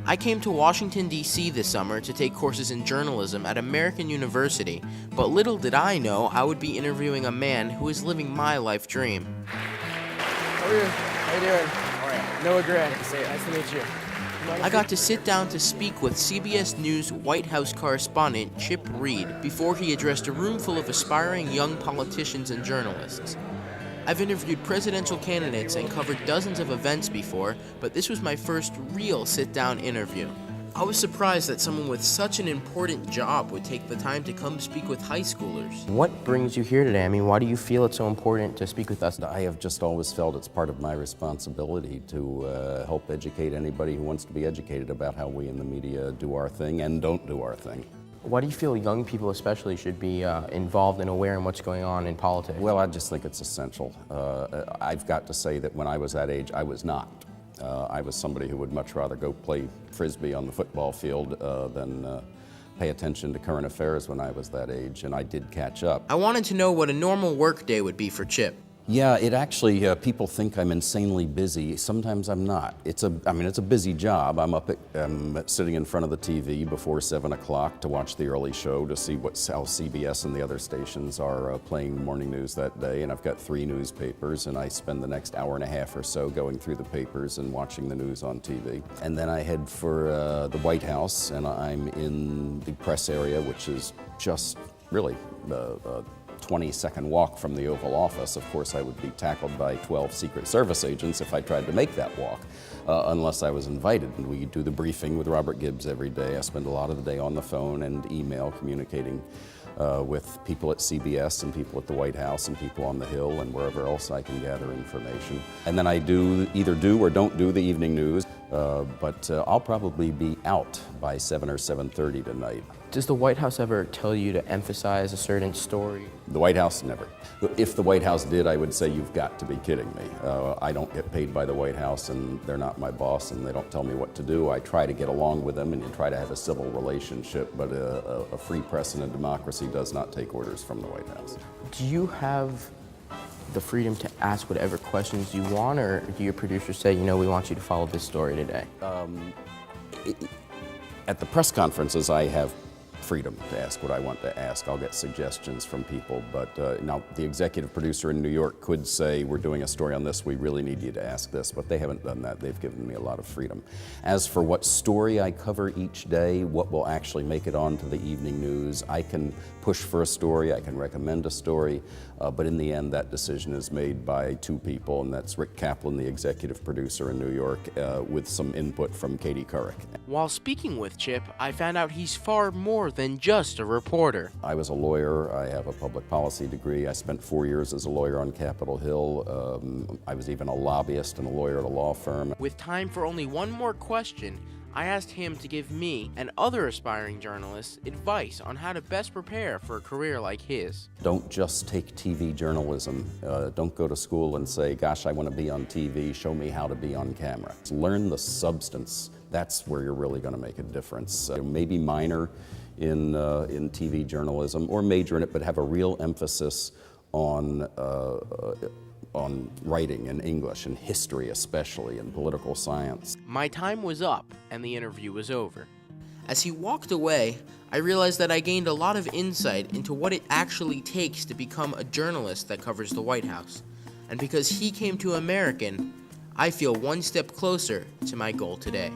I came to Washington, D.C. this summer to take courses in journalism at American University, but little did I know I would be interviewing a man who is living my life dream. How are you? How you doing? All right. Noah Grant. Nice to meet you. I got to sit down to speak with CBS News White House correspondent Chip Reid before he addressed a room full of aspiring young politicians and journalists. I've interviewed presidential candidates and covered dozens of events before, but this was my first real sit-down interview. I was surprised that someone with such an important job would take the time to come speak with high schoolers. What brings you here today? I mean, why do you feel it's so important to speak with us? I have just always felt it's part of my responsibility to help educate anybody who wants to be educated about how we in the media do our thing and don't do our thing. Why do you feel young people especially should be involved and aware in what's going on in politics? Well, I just think it's essential. I've got to say that when I was that age, I was not. I was somebody who would much rather go play Frisbee on the football field than pay attention to current affairs when I was that age, and I did catch up. I wanted to know what a normal work day would be for Chip. Yeah, it actually, people think I'm insanely busy. Sometimes I'm not. It's a busy job. I'm sitting in front of the TV before 7 o'clock to watch the early show to see how CBS and the other stations are playing morning news that day. And I've got 3 newspapers, and I spend the next hour and a half or so going through the papers and watching the news on TV. And then I head for the White House, and I'm in the press area, which is just really 20-second walk from the Oval Office. Of course, I would be tackled by 12 Secret Service agents if I tried to make that walk, unless I was invited. And we do the briefing with Robert Gibbs every day. I spend a lot of the day on the phone and email communicating with people at CBS and people at the White House and people on the Hill and wherever else I can gather information. And then I either do or don't do the evening news, but I'll probably be out by 7 or 7:30 tonight. Does the White House ever tell you to emphasize a certain story? The White House, never. If the White House did, I would say, you've got to be kidding me. I don't get paid by the White House, and they're not my boss, and they don't tell me what to do. I try to get along with them, and you try to have a civil relationship, but a free press and a democracy does not take orders from the White House. Do you have the freedom to ask whatever questions you want, or do your producers say, we want you to follow this story today? At the press conferences, I have freedom to ask what I want to ask. I'll get suggestions from people, but now the executive producer in New York could say, we're doing a story on this, we really need you to ask this, but they haven't done that. They've given me a lot of freedom. As for what story I cover each day, what will actually make it onto the evening news, I can push for a story, I can recommend a story, but in the end that decision is made by 2 people, and that's Rick Kaplan, the executive producer in New York, with some input from Katie Couric. While speaking with Chip, I found out he's far more than just a reporter. I was a lawyer. I have a public policy degree. I spent 4 years as a lawyer on Capitol Hill. I was even a lobbyist and a lawyer at a law firm. With time for only one more question, I asked him to give me and other aspiring journalists advice on how to best prepare for a career like his. Don't just take TV journalism. Don't go to school and say, gosh, I want to be on TV, show me how to be on camera. Learn the substance. That's where you're really going to make a difference. Maybe minor in TV journalism or major in it, but have a real emphasis on writing and English and history especially and political science. My time was up and the interview was over. As he walked away, I realized that I gained a lot of insight into what it actually takes to become a journalist that covers the White House. And because he came to American, I feel one step closer to my goal today.